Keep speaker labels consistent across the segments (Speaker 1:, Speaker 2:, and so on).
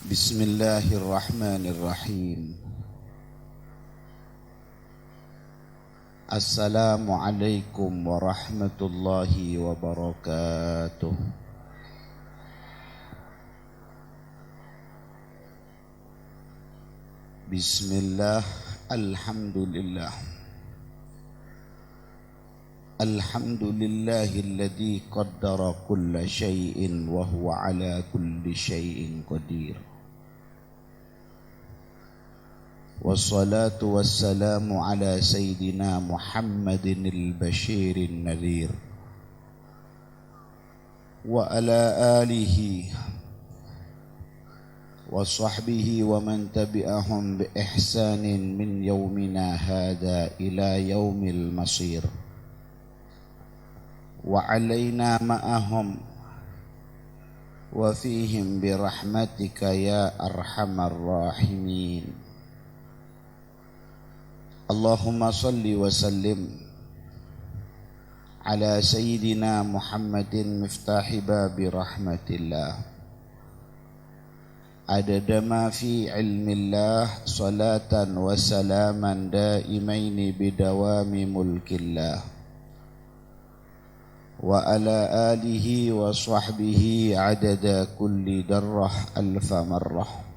Speaker 1: Bismillahirrahmanirrahim. Assalamualaikum warahmatullahi wabarakatuh. Bismillah, alhamdulillah. Alhamdulillahilladzi qaddara kulla syai'in wa huwa ala kulli syai'in qadir. Wassalatu wassalamu ala sayyidina Muhammadin al-bashirin nadhir wa ala alihi wa sahbihi wa man tabi'ahum bi ihsanin min yawmina hadha ila yawmil masir wa alaina ma'ahum wa fihim bi rahmatika ya arhamar rahimin. Allahumma salli wa sallim ala sayyidina Muhammadin miftahi babi rahmatillah adada ma fi ilmillah salatan wa salaman daimaini bidawami mulkillah wa ala alihi wa sahbihi adada kulli darrah alfa marrah.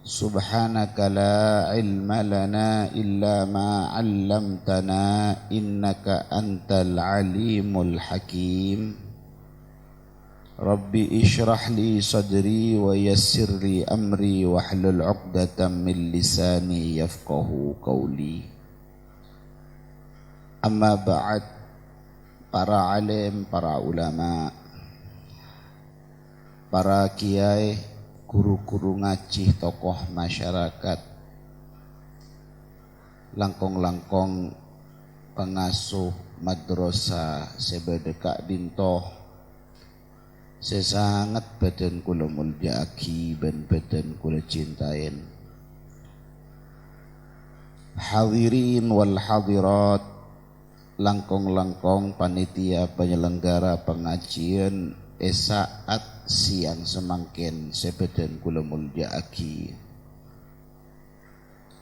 Speaker 1: Subhanaka la ilma lana illa ma 'allamtana innaka antal alimul hakim. Rabbi ishrah li sadri wa yassir li amri wahlul 'uqdatam min lisani yafqahu qawli. Amma ba'd, para alim, para ulama, para kiai, guru-guru ngaji, tokoh masyarakat, langkong-langkong pengasuh madrasah sebedeka dintoh, sesangat badan kula mulyaaki ben badan kula cintain. Hadirin wal hadirat, langkong-langkong panitia penyelenggara pengajian esaat siang semangkin sebedan kula mulyaaki.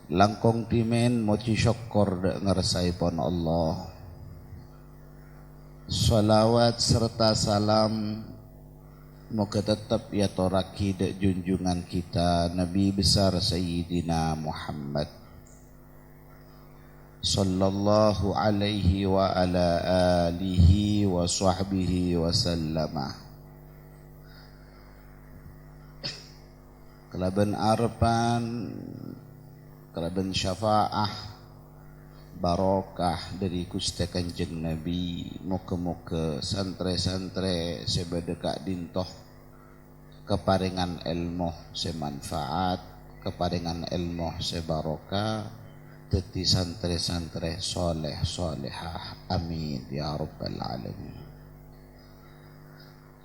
Speaker 1: Langkong dimen moci syukur dak ngersai-pon Allah. Salawat serta salam moga tetap ya toraki dak junjungan kita Nabi besar Sayyidina Muhammad sallallahu alaihi wa ala alihi wa sahbihi wa sallama. Kelaban arpan, kelaban syafaah, barokah dari Gusti Kanjeng Nabi. Moga-moga santre-santre sebedeka dintoh keparingan ilmu semanfaat, keparingan ilmu sebarokah, dadi santre-santre soleh solehah. Amin ya rabbal alamin.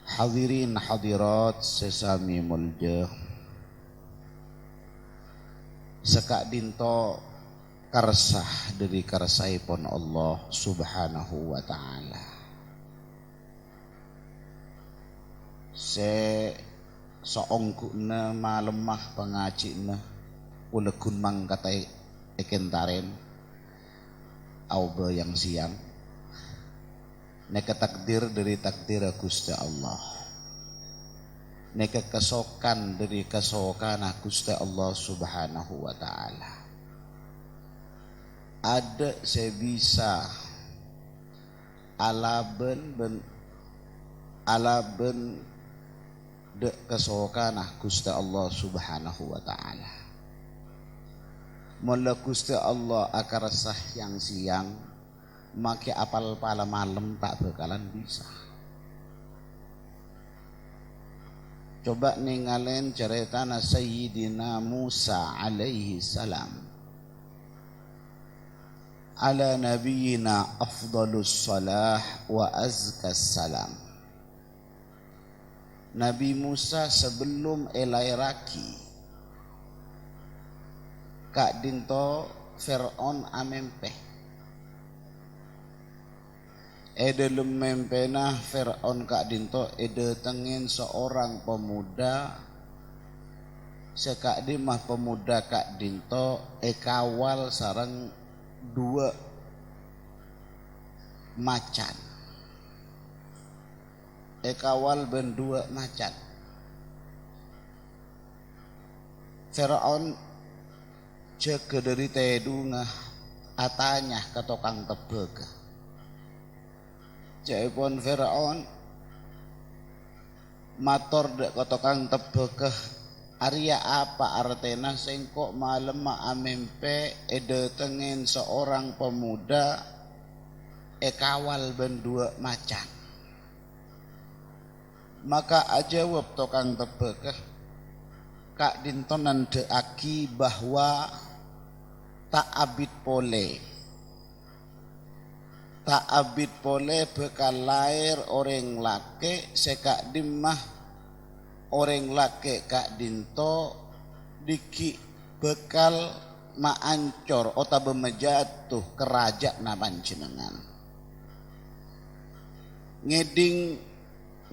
Speaker 1: Hadirin hadirat sesami mulja, sekak dinto karsah dari karsaipun Allah subhanahu wa ta'ala. Seongkuna malemah pengajina ulegun mangkatai ekentaren auba yang siang neka takdir dari takdir Gusti Allah, neka kesokan dari kesokan Gusti Allah subhanahu wa ta'ala. Ada sebisa alaben de kesokan Gusti Allah subhanahu wa ta'ala. Mula Gusti Allah akar sah yang siang make apal pala malam tak bakalan bisa. Coba ninggalin ceritana Sayyidina Musa alaihi salam. Ala nabiyina afdalus salah wa azkas salam. Nabi Musa sebelum elai raki kak dinto Fir'aun amempeh. Ede lumempena Fir'aun kak dinto ede tengin seorang pemuda sekak di mah pemuda kak dinto kawal sarang dua macan. Kawal ben dua macan. Firaun cek dari tedunga atanya ke tokang tebeg. Jaipun Firaun mator dek ke tokang tebeg. Arya apa artena sengkok malam amempe datengin seorang pemuda kawal ben dua macan. Maka ajawab tokang tebeg kak dintonan deaki bahwa tak abid pole bekal lahir orang laki sekak dimah orang laki kak dinto diki bekal maancor ota bemejatuh kerajaan na panjenengan ngeding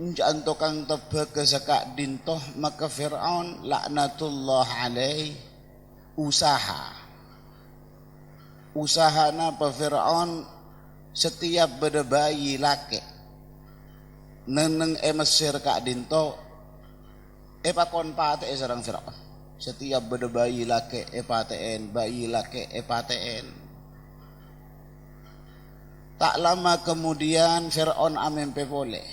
Speaker 1: njantokang tebeg ke sekak dinto maka Fir'aun laknatullah alaih usaha napa Fir'aun setiap berbayi laki neneng Mesir kak dinto pakon pate sarang Firaun. Setiap beda bayi laki paten, bayi laki paten. Tak lama kemudian Firaun amempe boleh.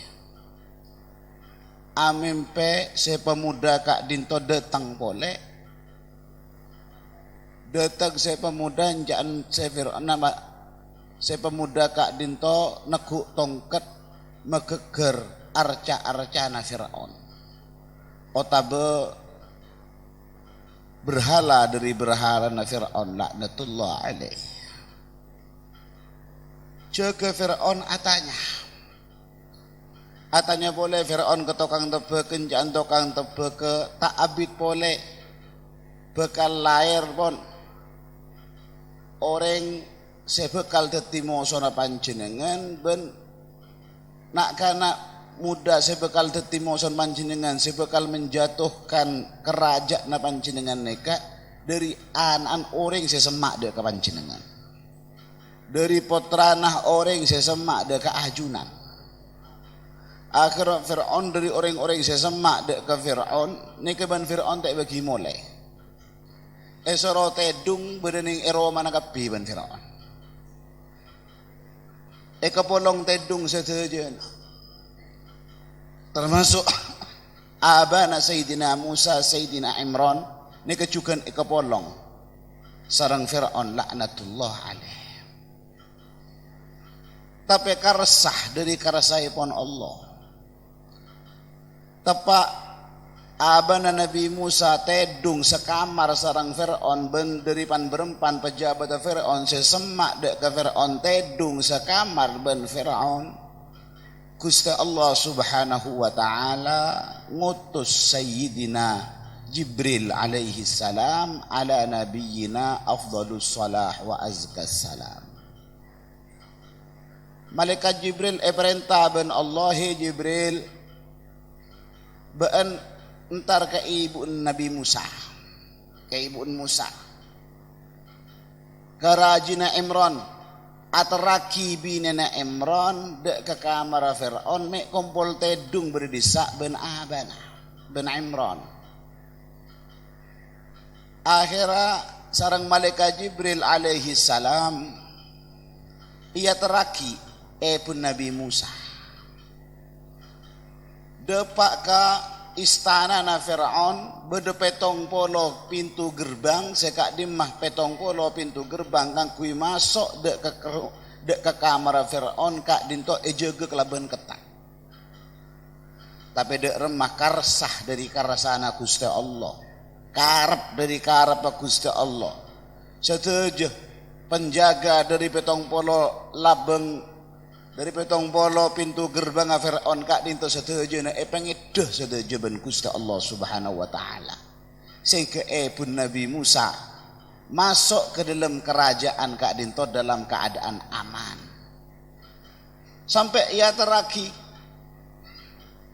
Speaker 1: Amempe se pemuda kak dinto datang boleh. Datang se pemuda jangan se Firaun nama se pemuda kak dinto nekuk tongkat megeger arca-arcana Firaun. Otabe berhala dari berhala na Fir'aun laknatullah alaih. Jaga Fir'aun atanya boleh Fir'aun ke tokang tebeg kenjaan tokang tebeg ke tak abid boleh bekal lahir pon orang sebekal tetimo sona panjenengan ben nak kana muda sebekal tetimoson panjenengan sebekal menjatuhkan kerajaan panjenengan neka dari anan orang sesemak dek ke panjenengan dari potranah orang sesemak dek ke ajunan akhirnya Fir'aun dari orang-orang sesemak dek ke Fir'aun neka ban Fir'aun tak bagi mulai esoro tedung bedening ero mana kapi ban Fir'aun kepolong tedung setejen termasuk abana Sayyidina Musa Sayyidina Imran ni kecukan ikapolong sarang Fir'aun laknatullah alaih. Tapi karesah dari karasaipun Allah tepak abana Nabi Musa tedung sekamar sarang Fir'aun ben deripan berempan pejabat Fir'aun sesemak dek ke Fir'aun tedung sekamar ben Fir'aun Gusti Allah subhanahu wa ta'ala ngutus Sayyidina Jibril alaihi salam ala nabiyyina afdalus salah wa azkas salam. Malaikat Jibril perintah ben Allah Jibril ben entar ke ibu Nabi Musa kerajina Imran ateraki binena Imran dek ke kamar Fir'aun mek kumpul tedung berdisa ben abana ben Imran akhirnya sarang malaikat Jibril alaihi salam ia teraki pun Nabi Musa depak ke istana na Fir'aun bede petong polo pintu gerbang sekak dimah petong polo pintu gerbang kang kui masuk dek ke kamar Fir'aun kak dinto ejege kelaban ketat tapi dek remah karsah dari karsana Gusti Allah karep dari karep Gusti Allah setuju penjaga dari petong polo labeng dari petong polo pintu gerbang Fir'aun kak dinto setuju na pengedah setuju ben Gusti Allah subhanahu wa ta'ala sehingga pun Nabi Musa masuk ke dalam kerajaan kak dinto dalam keadaan aman sampai ia teraki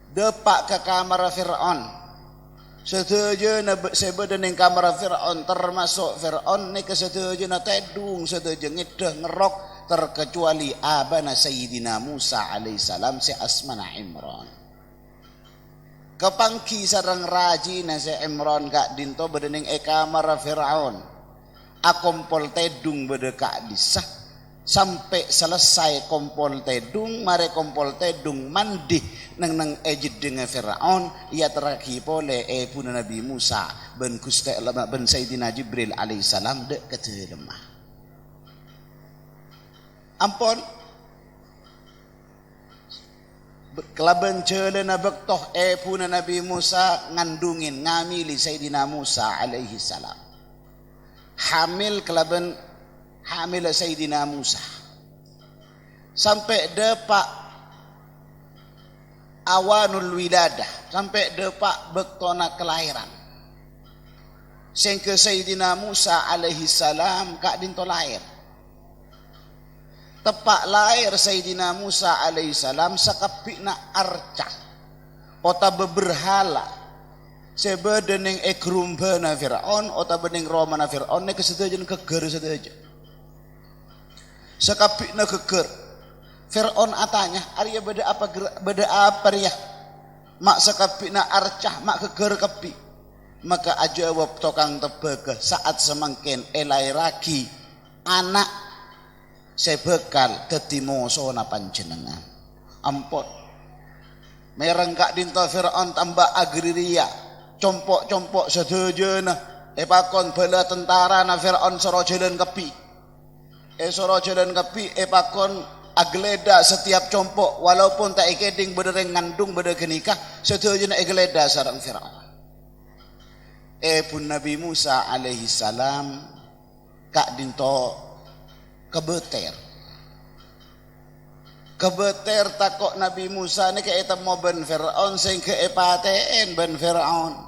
Speaker 1: depak ke kamar Fir'aun Setuju na sebeda ning kamar Fir'aun termasuk Fir'aun ni kesetuju na tedung setuju ngedah ngerok terkecuali abana Sayyidina Musa alaihissalam si asmana Imran. Kepangki sarang raji na si Imran kak dinto bedening kamar Fir'aun. Akompol tedung bede kak disah sampai selesai kompol tedung mare kompol tedung mandi nang ejid dengan Fir'aun ia teraki pole pun Nabi Musa ben Gusti Allah ben Sayyidina Jibril alaihissalam dek ketelemah ampun kelaban celana bektoh pun Nabi Musa ngandungin ngamili Sayyidina Musa alaihissalam hamil kelaban hamil Sayyidina Musa sampai depak awanul wiladah sampai depak bektona kelahiran sehingga Sayyidina Musa alaihi salam kak dinto lahir tepak lahir Sayyidina Musa alaihi salam sakapina arca ota beberhala sebedening ekrumbana Fir'aun ota bening romana Fir'aun ne kesetujuan keger setuju sakapina keger Fir'aun atanya arya beda apa ya mak sakapina arcah mak keger kepi maka ajawab tokang tebega saat semangkin elai ragi anak sebekal dadi mosona panjenengan ampun merenggak dinto Fir'aun tambah agriria compok-compok sedejana pakon bala tentara na Fir'aun soro jalan kepi soro jalan kepi pakon agleda setiap compok walaupun tak ikeding bedereng ngandung beder kenikah setuju na agleda sarang Fir'aun pun Nabi Musa alaihi salam kak dinto kebeter takok Nabi Musa ni kayak temu ben Fir'aun sehingga paten ben Fir'aun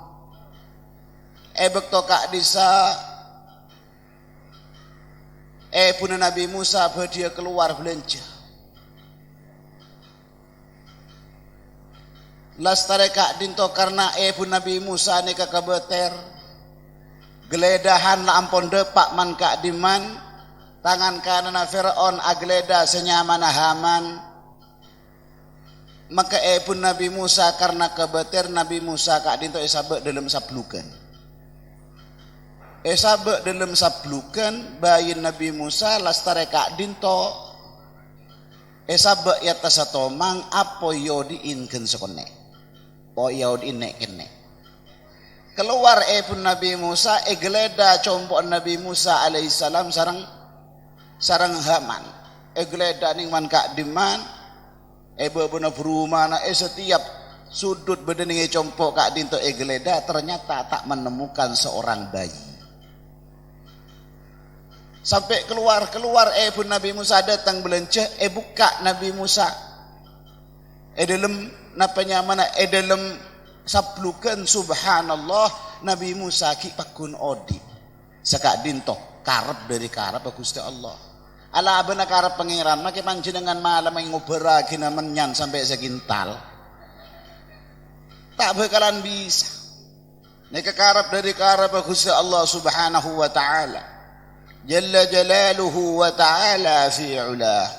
Speaker 1: bekto kak disa pun Nabi Musa dia keluar belanja lastare kak dinto karena pun Nabi Musa ni kebeter geledahan la ampon depak man kak diman tangan kanan Fir'aun agleda senyaman haman maka pun Nabi Musa karena kebeter Nabi Musa kak dinto sabek dalam sablukan sabek dalam sablukan bayin Nabi Musa lastare kak dinto sabek ya tasatomang apo yodi inken sekone po yodi inek kene keluar pun Nabi Musa gleda compok Nabi Musa alaihissalam sarang haman gleda ning man kak diman beuna berumana setiap sudut bedening compok kak dinto gleda ternyata tak menemukan seorang bayi sampai keluar pun Nabi Musa datang belanja buka Nabi Musa dalam napanya mana dalam sablukan subhanallah Nabi Musa ki pakun odi sekak dinto karep dari karep Gusti Allah ala abena karep pangeran make panjenengan malam ngobera gina menyan sampai segintal tak bakalan bisa nek karep dari karep Gusti Allah subhanahu wa ta'ala Jalla jalaluhu wa ta'ala fi'ulah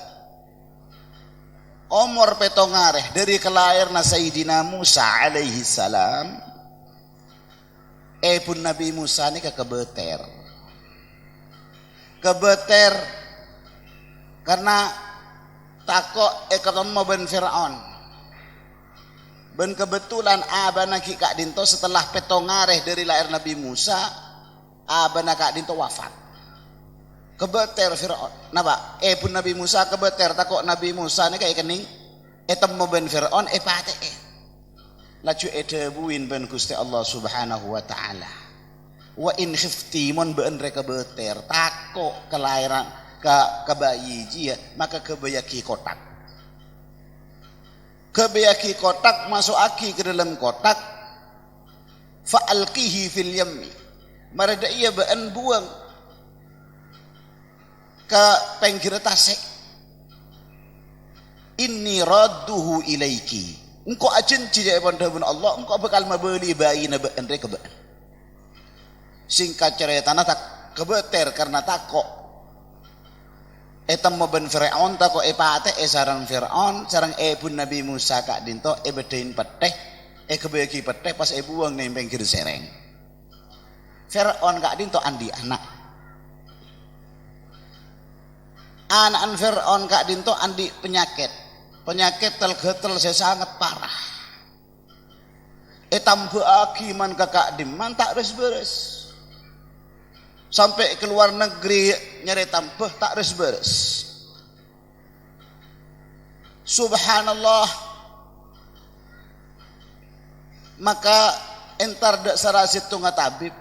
Speaker 1: umur petongareh dari kelahirna Sayyidina Musa alaihi salam pun Nabi Musa ni kebeter karena takok ketemu ben Fir'aun ben kebetulan abana ki kak dinto setelah petongareh dari lahir Nabi Musa abana kak dinto wafat kebeter Fir'aun napa pun Nabi Musa kebeter takok Nabi Musa ni kayak kening temu ben Fir'aun pate laju debuin ben Gusti Allah subhanahu wa ta'ala wa in khifti mon ben reka beter takok kelahiran ke bayi jia maka kebayaki kotak masuk aki ke dalam kotak fa'alqihi fil yammi marada ia ben buang ke pinggir tasik inni radduhu ilaiki engkau ajen cijai pondabun Allah engkau bakal membeli bayi nabe endre kebe. Singkat cerita tak kebeter karena takok etam ben Firaun takok pate sarang Firaun sarang pun Nabi Musa kak dinto bedain peteh kebeki peteh pas buang ning pinggir sereng. Firaun kak dinto andi anak Firaun kak dinto andi penyakit telgetel saya sangat parah. Tambah akiman kakak diman tak beres-beres. Sampai ke luar negeri nyari tambah tak beres-beres. Subhanallah. Maka entar dak sarasit tunga tabib.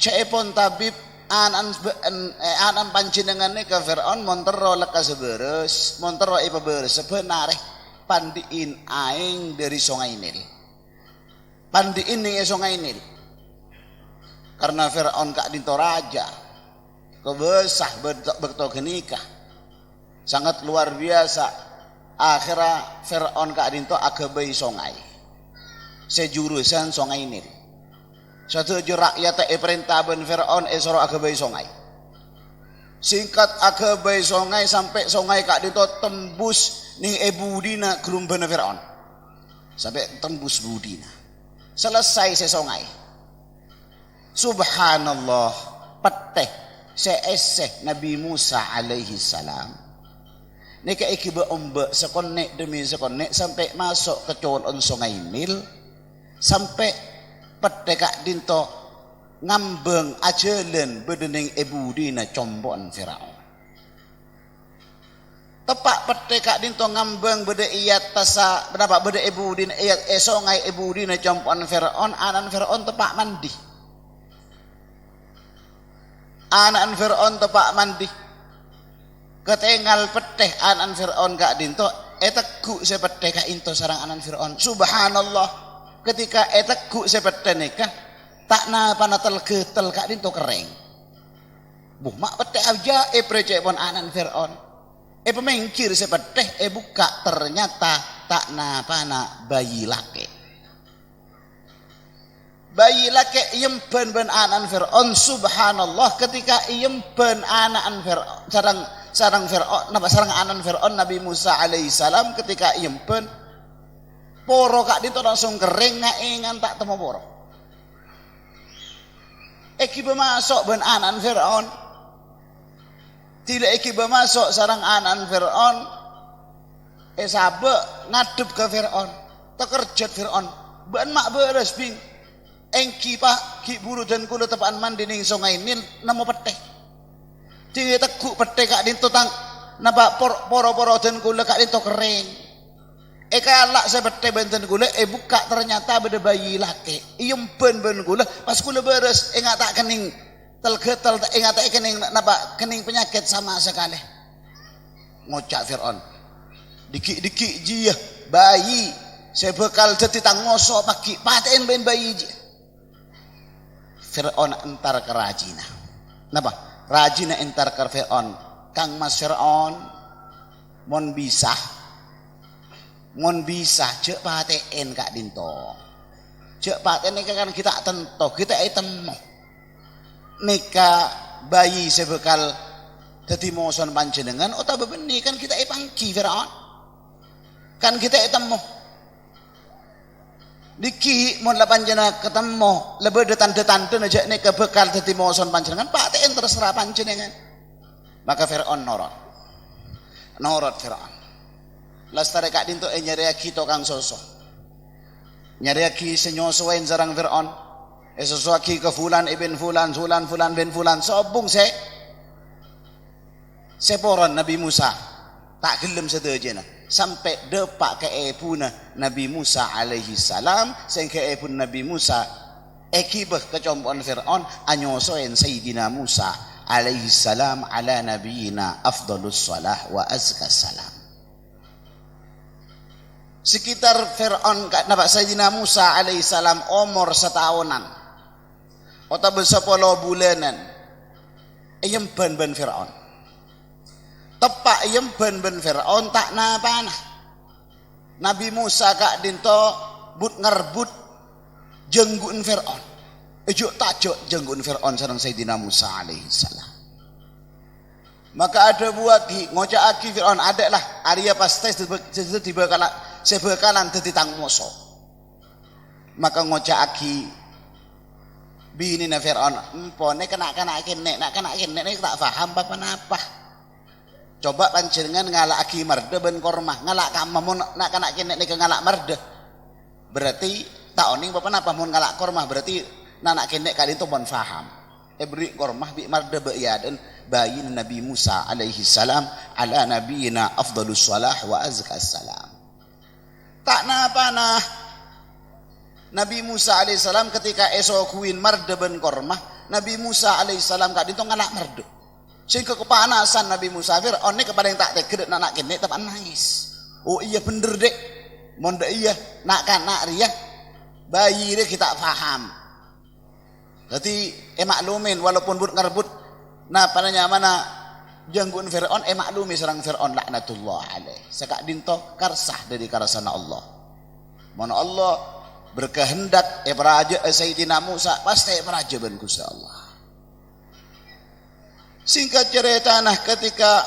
Speaker 1: Cepon tabib anan panjenengane ke Firaun montero lekas beres, montero beres sebenarnya pandiin aing dari Sungai Nil. Pandiin ning Sungai Nil. Karena Firaun kak dinto raja kebesah bekto genikah sangat luar biasa. Akhirnya Firaun kak dinto agabai sungai sejurusan Sungai Nil. Satu rakyat perintah ben Firaun soro agabai sungai. Singkat agabai sungai sampai sungai kak dinto tembus ning budina gerumbana Firaun sampai tembus budina selesai se sungai. Subhanallah peteh seeseh Nabi Musa alaihi salam. Nika ikiba ombe sekonek demi sekonek sampai masuk ke colon Sungai Nil sampai peteh kak dinto ngambeng ajelen bedening ebudina combon Firaun. Tepak peteh kak dinto ngambeng bede iyat tasa berapa bede ebudina iyat songai ebudina combon Firaun anan Firaun tepak mandi. Anak Firaun tepak mandi ketengal peteh anak Firaun kak dinto teku sepeteh kak into sarang anak Firaun. Subhanallah ketika teku sepeteh nikah tak napa natal getel kak dinto kering buh mak peteh aja precebon anak Firaun pemengkir sepeteh buka ternyata tak napa na bayi laki. Bayi laki yemben ben anan Firaun. Subhanallah ketika yemben anan Firaun sarang Firaun napa sarang anan Firaun Nabi Musa alaihi salam ketika yemben poro kak dito langsung kering ngaingan tak temu poro. Kiba masuk ben anan Firaun. Tidak kiba masuk sarang anan Firaun. Sabe ngadep ke Firaun. Tekerjat Firaun. Ben mak beres bing. Engki pak ki buru dan kula tepaan mandi ning Sungai Nil namo peteh. Tinggi tekuk peteh kak dinto tang napa poro-poro dan kula kak dinto kering. Kalak saya peteh benten kula buka ternyata beda bayi laki. Iem ben kula pas kula beres enggak tak kening telgetel enggak tak kening napa kening penyakit sama sekali. Ngocak Firaun. Diki-diki jiyah bayi saya bekal jadi tangoso pagi paten ben bayi jiyah. Firaun entar ke rajina. Napa? Rajina entar ke Firaun. Kang Mas Firaun mon bisa cek paten kak dinto. Cek paten nika kan kita tento kita temo. Nika bayi sebekal dadi moson panjenengan ota bebeni kan kita pangki Firaun. Kan kita temo. Diki mon la panjenengan ketemu lebih detan-detan aja nek bekal dadi moson panjenengan paten terserah panjenengan. Maka Firaun norot Firaun. Lastare kak dinto nyari kita kang soso. Nyari ki senyosoen sarang Firaun. Soso ki ke fulan ibn fulan bin fulan sobung seporon Nabi Musa tak gelem sedejana. Sampai depak ke epuna Nabi Musa alaihi salam sehingga epun Nabi Musa ekibah kecompon Firaun anyosoen Sayyidina Musa alaihi salam ala nabiyina afdalus salah wa azka salam. Sekitar Firaun napa Sayyidina Musa alaihi salam umur setahunan atau bersepuluh bulanan ayam ban Firaun. Tepak yem ben Firaun tak napa nah. Nabi Musa kak dinto but ngerbut jenggun Fir'aun. Ejuk tajuk jenggun Fir'aun sareng Sayyidina Musa alaihi salam. Maka ada buat ngocak aki Fir'aun ada lah Arya pastes sebekalan tetitang moso. Maka ngocak aki bini na Fir'aun empone kena kene tak paham apa. Coba panjenengan ngalak aki marde ben kormah ngalak kamamun nak kena kene ngalak marde. Berarti tak oning apa mun ngalak kormah berarti nak kene kali itu pun faham. Beri kormah bi marde ya dan bayin Nabi Musa alaihi salam ala nabiyina afdalus salah wa azkas salam. Tak napa Nabi Musa alaihi salam ketika esokuin marde ben kormah Nabi Musa alaihi salam kak dinto ngalak marde. Sehingga kepanasan Nabi Musa Fir'aun ni kepada yang tak teged nak kene tepan nangis. Oh iya bener dek. Monde iya nak kanak ria bayi dia kita faham. Jadi maklumin walaupun but ngerebut nah pananya mana janggun Fir'aun maklumi serang Fir'aun laknatullah alaih. Sekak dinto karsah dari karasana Allah. Mana Allah berkehendak peraja Sayyidina Musa pasti peraja ben Gusti Allah. Singkat cerita ketika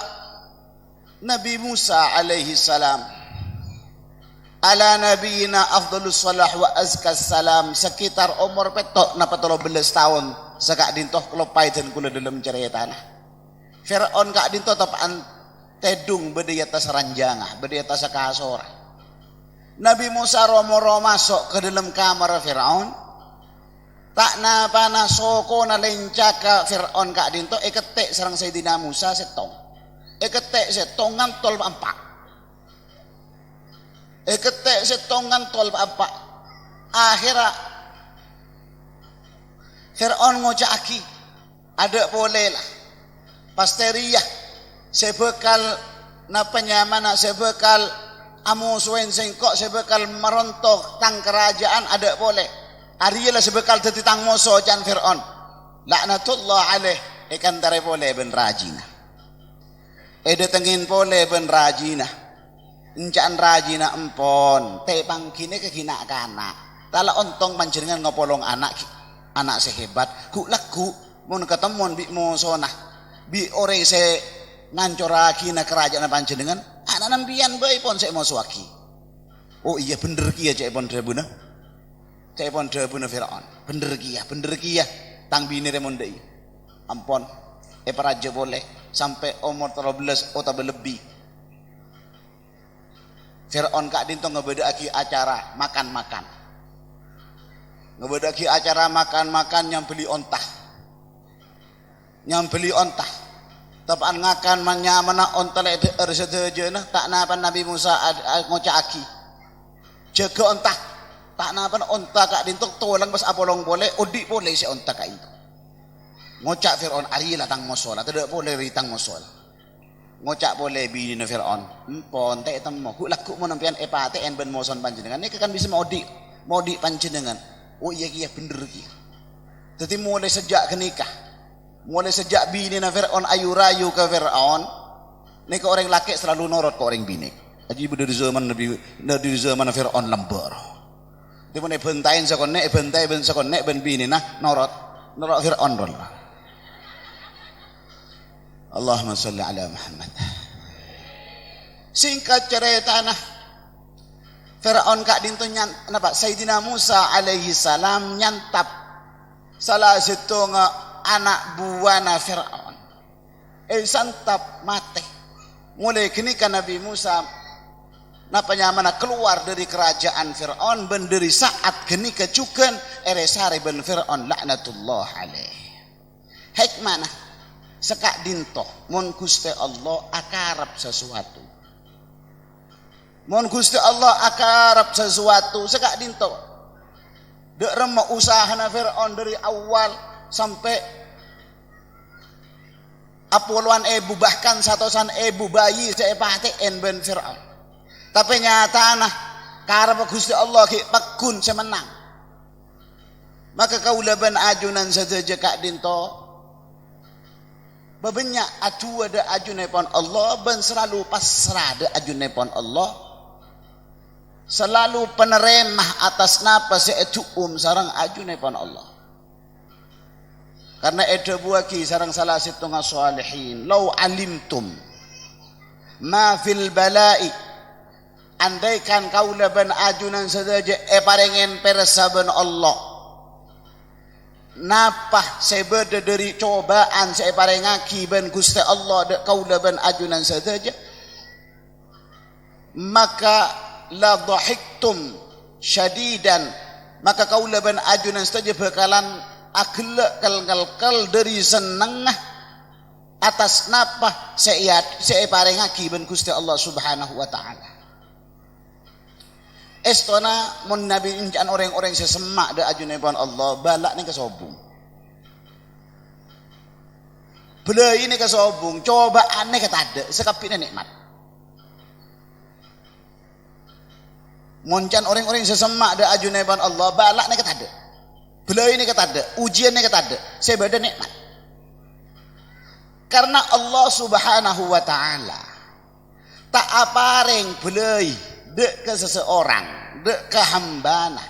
Speaker 1: Nabi Musa alaihi salam ala nabiyina afdalus salah wa azkas salam sekitar umur petok napa 13 tahun sekak dintoh kelopai dan kula dalam cerita Fir'aun kak dintoh tapaan tedung bedi atas ranjangah bedi atas kasor. Nabi Musa romo masuk ke dalam kamar Fir'aun tak napa soko na lencaka Fir'aun kak dinto ketek sarang Sayyidina Musa setong ketek setong ngantol empak ketek setong ngantol empak akhirnya Fir'aun ngocaki ada boleh lah pasteriyah sebekal napa nyamana sebekal amusuen sengkok sebekal merontok tang kerajaan ada boleh Ariyalah sebekal tetitang moso jan Fir'aun laknatullah alaih ikan tare boleh ben rajina tengin boleh ben rajina encan rajina empon te pangkine kekina kana tala ontong panjenengan ngopolong anak sehebat ku laku mun ketemu bi moso nah bi ore se nancoraki na kerajaan panjenengan anak nambian bae pon se moso aki. Oh iya bener ki ya cek pon drebuna cek pon drebuna Fir'aun bener ki ya tang bini remondei ampon peraja boleh sampai umur 13 atau lebih Fir'aun kak dinto ngebedaki acara makan-makan ngebedaki acara makan-makan yang beli ontah tapaan ngakan manyamana ontah lek ersedejeuna tak napa Nabi Musa ngocaki jaga ontah tak napa ontah kak dinto tolang pas apolong boleh odi boleh si ontah kak itu ngocak Fir'aun arilah tang mosola tidak boleh ritang mosola ngocak boleh bini na Fir'aun empon te temo ku laku mo nampian epate en ben moson panjenengan nek kan bisa modi panjenengan. Oh iya bener ki. Jadi mulai sejak kenikah mulai sejak bini na Fir'aun ayu rayu ke Fir'aun nek orang laki selalu norot ke orang bini. Jadi dari zaman Fir'aun lembar. Di mana bentain sekonek ben bini nah norot Fir'aun rol. Allahumma salli ala Muhammad. Singkat cerita Fir'aun kak dinto napa Sayyidina Musa alaihi salam nyantap salah satu anak buana Fir'aun. Santap mate. Mulai kini kan Nabi Musa napa nyamana keluar dari kerajaan Fir'aun ben dari saat geni kecuken eresare ben Fir'aun laknatullah alaih. Hikmah sekak dinto mun Gusti Allah akarap sesuatu. Mun Gusti Allah akarap sesuatu sekak dinto. Dek remok usahana Fir'aun dari awal sampai apoluan bahkan satosan bayi seepate en ben Fir'aun. Tapi nyata karena Gusti Allah ki pakun semenang. Maka kaula ben ajunan saja kak dinto. Bebenyak atu ada ajunai pon Allah ben selalu pasrah ada ajunai pon Allah. selalu peneremah atas napa seetu sarang ajune pon Allah. Karena ada buaki sarang salah setengah salihin, lau alimtum ma fil balai, andaikan kau laban ajunan saja parengen persaban Allah, napah sebeda dari cobaan saya parengaki ben Gusti Allah kau laban ajunan saja, maka la dhahiktum syadidan, maka kau laban ajunan saja bakalan aglak kal dari seneng atas napa saya parengaki ben Gusti Allah Subhanahu wa taala. Estona mun nabi injan orang-orang sesemak da ajune pon Allah balak ni kesobung. Bela ini kesobung, cobaan ni ketada, sekapina nikmat. Moncan orang-orang sesemak da ajune pon Allah balak ni ketada. Bela ini ketada, ujian ni ketada, sebeda nikmat. Karena Allah Subhanahu wa taala tak apareng belai dek ke seseorang, dek ke hambana,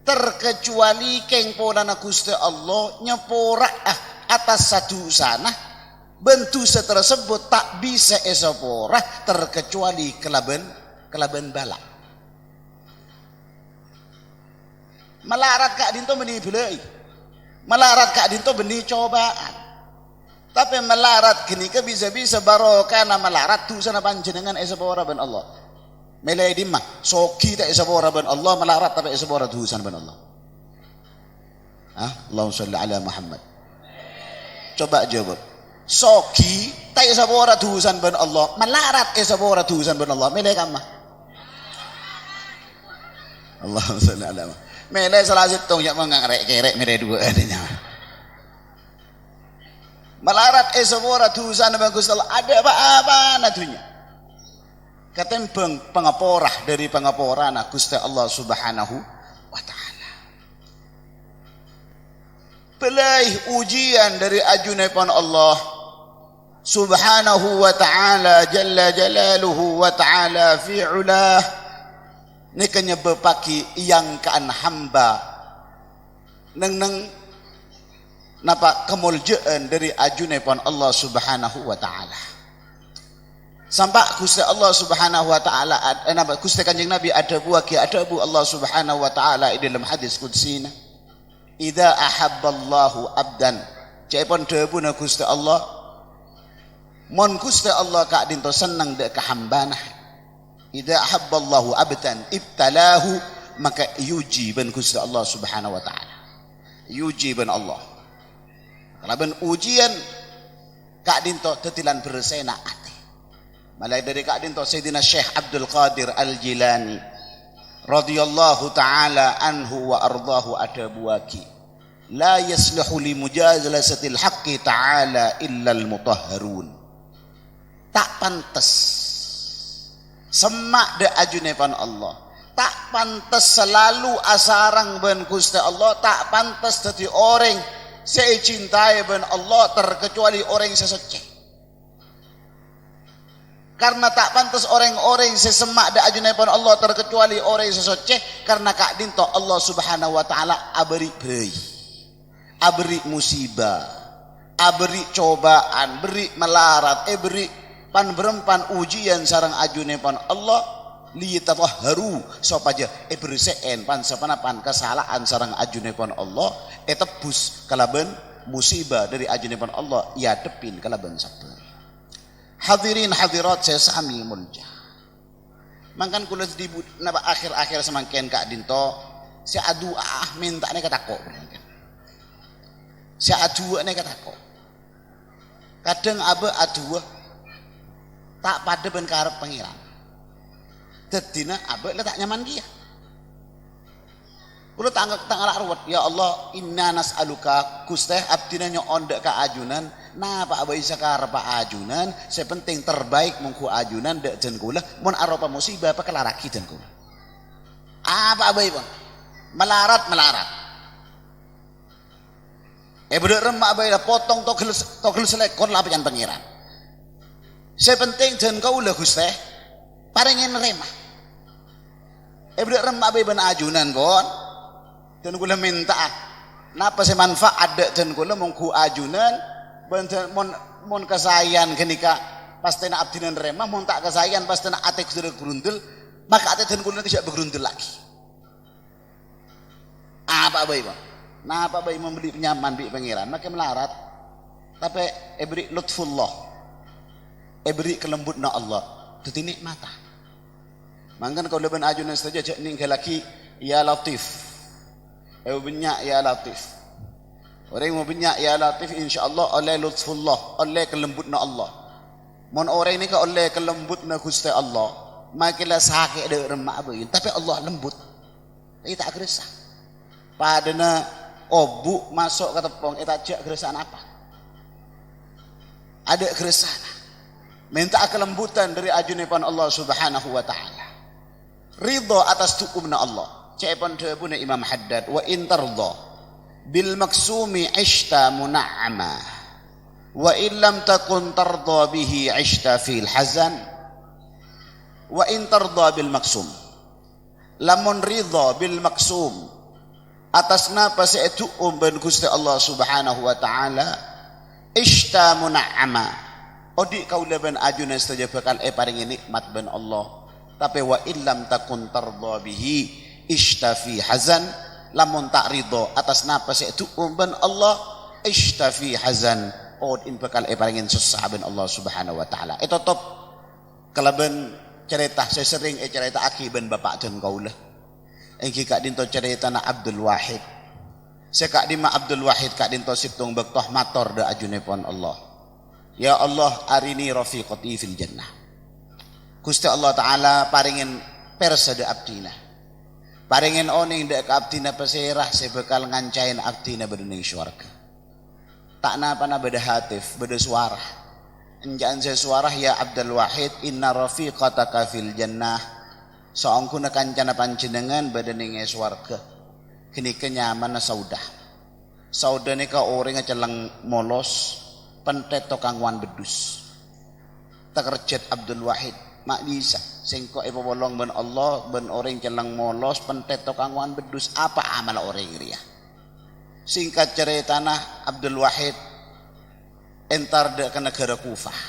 Speaker 1: terkecuali keng podana Gusti Allah nyeporak atas satu sana bentuk tersebut tak bisa esoporah terkecuali kelaben balak. Melarat kak dinto beni belai, melarat kak dinto beni cobaan. Tapi melarat kini ke bisa-bisa barokana melarat tu sana panjenengan esapora ben Allah. Melai dimah soki tak esapora ben Allah, melarat tapi esapora tu sana ben Allah. Allahumma shalli ala Muhammad. Coba jawab. Soki tak esapora tu sana ben Allah, melarat esapora tu sana ben Allah. Melai kamah. Allahumma shalli ala Muhammad. Melai salah satu yang mengarek-kerek melai dua adanya. Melarat semua tusan bagus Allah ada apa natunya. Katempeng pengaporah dari pengaporana Gusti Allah Subhanahu wa taala. Pelai ujian dari ajunipun Allah Subhanahu wa taala jalla jalaluhu wa taala fi ulah. Nikanya bepaki yang kaan hamba neng napa kemuljaan dari ajunipun Allah Subhanahu wa taala. Sampai Gusti Allah Subhanahu wa taala napa Gusti Kanjeng Nabi ada buaki ada bu Allah Subhanahu wa taala dalam hadis qudsina. Idza ahabballahu abdan, cepon debuna Gusti Allah mon Gusti Allah ka dinto seneng dek ka hambana. Idza ahabballahu abdan ibtalahu, maka yujiban Gusti Allah Subhanahu wa taala. Yujiban Allah. Kalaban ujian kak dinto tetilan bersena ate. Mulai dari kak dinto Sayyidina Syekh Abdul Qadir Al-Jilani radhiyallahu taala anhu wa ardahu adabuaki. La yaslihu li mujazalatil haqqi ta'ala illa al-mutahharun. Tak pantas semak de ajunipun Allah. Tak pantas selalu asarang ben Gusti Allah, tak pantas dadi orang saya cintai ben Allah terkecuali orang yang sesuci. Karena tak pantas orang-orang sesemak da ajunipun Allah terkecuali orang yang sesuci, karena kak dinto Allah Subhanahu wa taala aberi beri, aberi musibah, aberi cobaan, beri melarat, beri pan berempan ujian sarang ajunipun Allah liyatatahharu supaya berseen pan sapanapan kesalahan sarang ajunipun Allah tebus kalaban musibah dari ajunipun Allah ya depin kalaban sabar. Hadirin hadirat saya sami mulja. Mangkan kula di napa akhir-akhir semangken kak dinto si adu minta ne katako. Si adu ne katako. Kadang abe adu tak pada ben karep pangeran. Dadina abe le tak nyaman dia. Kula tangalak ruwet, ya Allah inna nas'aluka Gusti abdina nyon dek ka ajunan, nah Pak abai sakarep ajunan, sepenting terbaik mengku ajunan dek jen kula mun aropa musibah apa kelaraki jen kula. Apa abai pun melarat. Bedek remak abai potong togel selekon lah penyan pangeran. Sepenting jen kula Gusti paringin remah. Bedak remak be ben ajunan kon. Dan kula minta napa se manfaat dek dan kula mongku ajunan ben mon kesayan kenika pastena abdinan remah mon tak kesayan pastena ate sudah gerundel maka ate dan kula tidak bergerundel lagi. Apa bae bang? Napa bae membeli penyaman bi pangeran maka melarat tapi beri lutfullah beri kelembutna Allah itu nikmatah. Mangkan kau leben ajunan saja cek ning laki ya latif. Benyak ya latif. Orang mau benyak ya latif insyaallah oleh lutfullah, oleh kelembutna Allah. Mon orang ini ka oleh kelembutna Gusti Allah, makilah sakit de remak abeun, tapi Allah lembut. Tapi tak geresah. Padana obu masuk ke tepung, eta jak geresahan apa? Ada geresahan. Minta kelembutan dari ajunan Allah Subhanahu wa taala. Ridha atas hukumna Allah. Cepan debuna Imam Haddad wa in tardha bil maksumi ishta mun'ama wa in lam takun tardha bihi ishta fil hazan wa in tardha bil maksum lamun ridha bil maksum atas napa saitu ben Gusti Allah Subhanahu wa taala ishta mun'ama odi kaula ben ajuna saja bakal paring nikmat ben Allah tapi wa illam takun tardha bihi ishtafi hazan lamun tak ridho atas napa saitu ben Allah ishtafi hazan od in bakal paringin susah ben Allah Subhanahu wa taala. Itu top kalaben cerita saya sering cerita aki ben bapak dan kaulah. Engki kak dinto cerita na Abdul Wahid. Saya kak dima Abdul Wahid kak dinto situng bektoh mator da ajunepon Allah. Ya Allah arini rafiqati fil jannah. Gusti Allah taala paringin persa da abdina. Paringin oning dek abdina peserah sebekal ngancain abdina bedening syurga. Tak napa na beda hatif, beda suara. Enjaan saya suara ya Abdul Wahid inna rafiqataka fil jannah. Soangku na kancana panjenengan bedening syurga. Kini kenyaman na saudah. Saudah ni ka orang celang molos pentet tokang wan bedus. Tak kerjet Abdul Wahid mak bisa singko bolong ben Allah ben orang celang molos pentet tokang wan bedus apa amal orang ria. Singkat cerita nah Abdul Wahid entar de ke negara Kufah.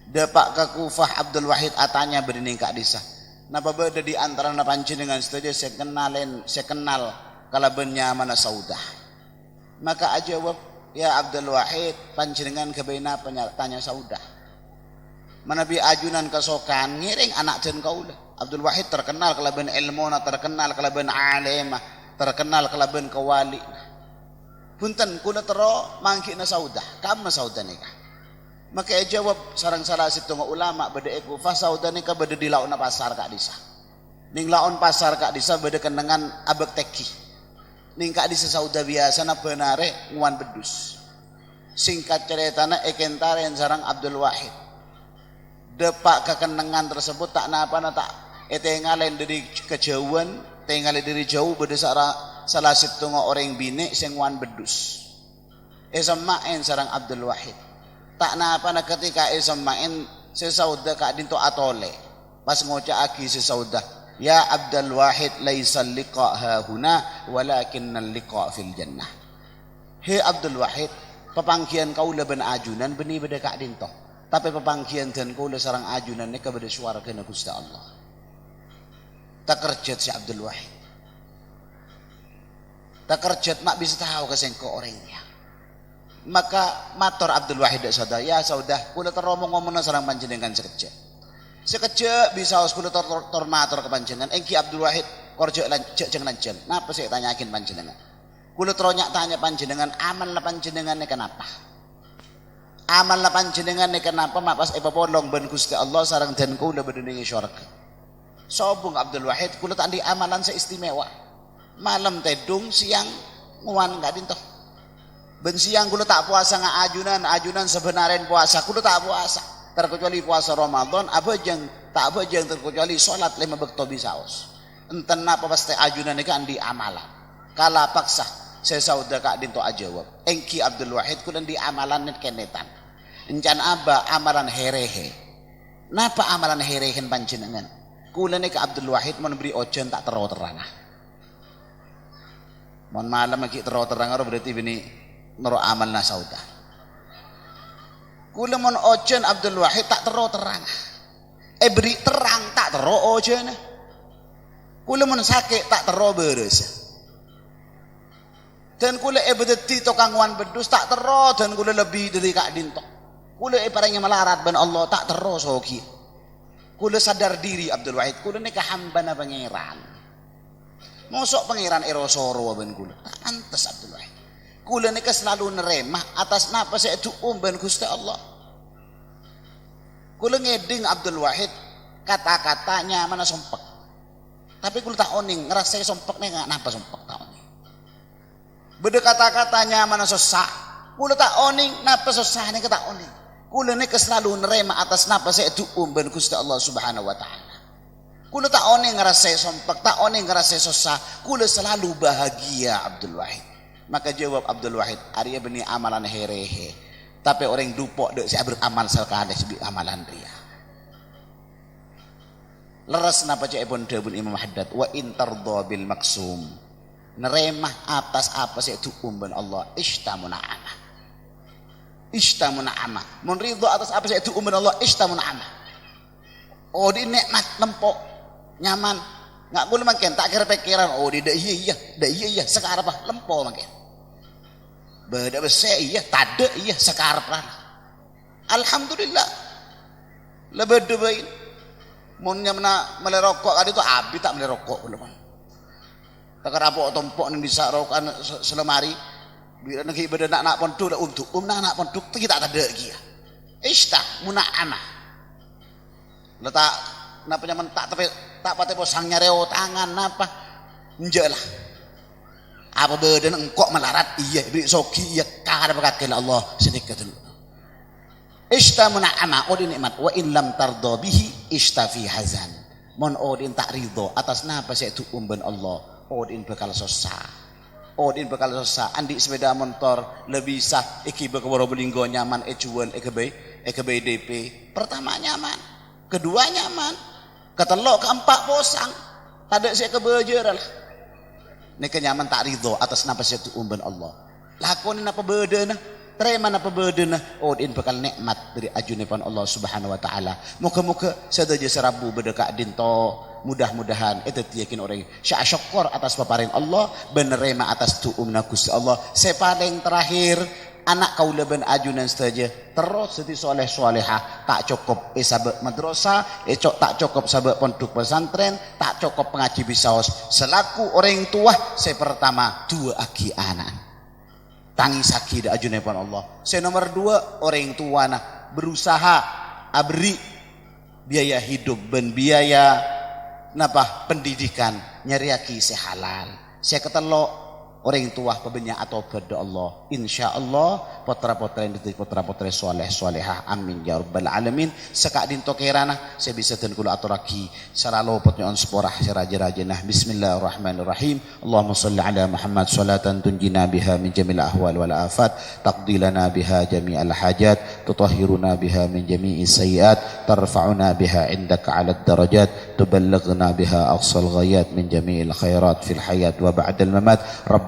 Speaker 1: Depak ke Kufah Abdul Wahid atanya berining kak disa. Napa beda di antara na panjenengan saja saya kenal kala benya mana saudah. Maka ajawab ya Abdul Wahid panjenengan kebaina tanya saudah. Manabi ajunan kesokan ngiring anak dan kaulah. Abdul Wahid terkenal kalaban ilmuna, terkenal kalaban alimah, terkenal kalaban kawali. Punten kuna tero mangkina saudah, kam saudah nikah. Maka jawab sarang salah situ ulama beda Kufah saudah nikah beda di launa pasar kak disa. Ning laun pasar kak disa beda kendengan abek teki. Ning kak disa saudah biasa na benare nguan bedus. Singkat ceritana ekentaren sarang Abdul Wahid. Depak kekenangan tersebut tak napa na tak ngalain dari kejauhan tinggal dari jauh beda salah situ orang bine sing wan bedus semain sarang Abdul Wahid tak napa na ketika semain sesauda kak dinto atole pas ngoca aki sesauda ya Abdul Wahid laisal liqa hahuna walakinnal liqa fil jannah. He Abdul Wahid pepangkian kau leben ajunan beni beda kak dinto tapi pepangkian dan kula sarang ajunan ni kepada suara kena Gusti Allah. Tak kerjat si Abdul Wahid. Tak kerjat mak bisa tahu kesengko orangnya. Maka mator Abdul Wahid sada ya saudah kula teromong-omong sarang panjenengan sekejap. Sekejap bisa us kula tor mator ke panjenengan. Engki Abdul Wahid korjo cek jeng lanjeng. Napa saya tanyakin panjenengan? Kula teronyak tanya panjenengan aman lah panjenengan ni kenapa? Amal panjenengan ni kenapa mak pas bolong ben Gusti Allah sarang den kula bedening syurga. Sobung Abdul Wahid kula tak di amalan seistimewa. Malam tedung siang nguan gak dinto. Ben siang kula tak puasa ajunan sebenarnya puasa kula tak puasa. Terkecuali puasa Ramadan abajeng tak abajeng terkecuali salat 5 waktu bisaos. Enten napa pas teh ajunan ni kan di amalan. Kala paksa saya sauda kak dinto ajawab engki Abdul Wahid kulen di amalan net kenetan encan aba amalan herehe napa amalan herehen panjenengan Kula ni ke Abdul Wahid mon beri ojen tak terang. Mon malam lagi terang berarti bini nero amal nasauda. Kula mon ojen Abdul Wahid tak terang. Beri terang tak ojen. Kula mon sakit tak beres. Dan kula bedeti tokang wan bedus tak dan kula lebih dari kak dintok. Kula parangnya melarat ben Allah tak soki. Kula sadar diri Abdul Wahid kula ni kahamba na pangeran. Mosok pangeran erosoro ben kula. Tak pantes Abdul Wahid. Kula ni selalu neremah atas napa saya du'um ben Gusti Allah. Kula ngeding Abdul Wahid kata-katanya mana sompek. Tapi kula tak oning ngerasa sompek ni napa sompek tak oning. Beda kata-katanya mana susah. Kula tak oning napa susah ni tak oning. Kula ni selalu nerema atas napa saya du'um ben Gusti Allah Subhanahu wa taala. Kula tak oning ngerasa sompek, tak oning ngerasa susah. Kula selalu bahagia Abdul Wahid. Maka jawab Abdul Wahid, "Arya beni amalan herehe." Tapi orang dupok dek saya beramal sekali sebi amalan dia. Leres napa cek pun debun Imam Haddad wa in tardha bil maksum. Neremah atas apa saya du'um ben Allah ishtamuna amah. Ishtamuna amah. Mun ridho atas apa saya du'um ben Allah ishtamuna amah. Oh di nikmat lempok nyaman. Ngak boleh makin tak kira pikiran oh di dah iya sekarang apa lempok makin. Beda besar iya tade iya sekarang lah. Alhamdulillah. Lebih debain. Mun nyamna melerokok kali itu abi tak melerokok belum. Tak rapok tompok ni bisa rokan selemari. Bila nak ibadah nak pondok dah untuk nak pondok tu kita tak ada lagi. Ishtah muna'amah. Letak napa nyaman tak patah posangnya reo tangan napa enjelah. Apa beden engkok melarat iya beri soki iya kada pakai Allah sedikit dulu. Ishtah muna'amah odin nikmat wa in lam tardo bihi ishtah fi hazan. Mon odin tak ridho atas napa saya tu ben Allah. Odin bakal susah. Odin bakal susah. Andi sepeda motor lebih sah. Iki berkewara belinggo nyaman. Jual DP. Pertama nyaman. Kedua nyaman. Ketelok keempat posang. Tadi saya kebejar lah. Ini kenyaman tak ridho atas napa saya tu'umban Allah. Lakonin apa beden. Terima napa beden. Odin bakal nikmat dari ajunipan Allah Subhanahu wa taala. Muka-muka sedaja serabu berdekak dinto. Mudah-mudahan itu yakin orang syukur atas paparin Allah benerema atas tu'umna Gusti Allah. Sepaling terakhir anak kaula ben ajunan saja terus seti soleh solehah tak cukup sabak madrasah tak cukup sabak pondok pesantren tak cukup pengaji bisaos selaku orang tua saya pertama dua aki anak tangi sakit ajunan Allah. Saya nomor dua orang tua nah berusaha abri biaya hidup ben biaya napa pendidikan nyariaki sehalal. Saya ketelok orang tua pebenya atau berdoa Allah. Insyaallah putra-putra yang diterima putra-putra soleh solehah. Amin ya rabbal alamin. Sekak dinto kerana saya bisa dan kula aturaki selalu potnya on sporah raja-raja nah. Bismillahirrahmanirrahim. Allahumma salli ala Muhammad salatan tunjina biha min jamil ahwal wal afat taqdi lana biha jami'al hajat tutahhiruna biha min jami'i sayyiat tarfa'una biha indaka 'ala darajat tuballighna biha aqsal ghayat min jami'il khairat fil hayat wa ba'dal mamat.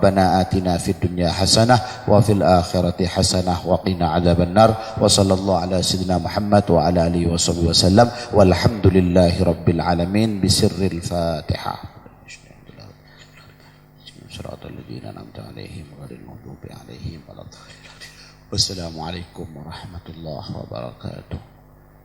Speaker 1: ربنا آتنا في الدنيا حسنة وفي الآخرة حسنة وقنا عذاب النار وصلى الله على سيدنا محمد وعلى آله وصحبه وسلم والحمد لله رب العالمين بسر الفاتحة. صراط الذين أنعمت عليهم غير المغضوب عليهم ولا الضالين. والسلام عليكم ورحمة الله وبركاته.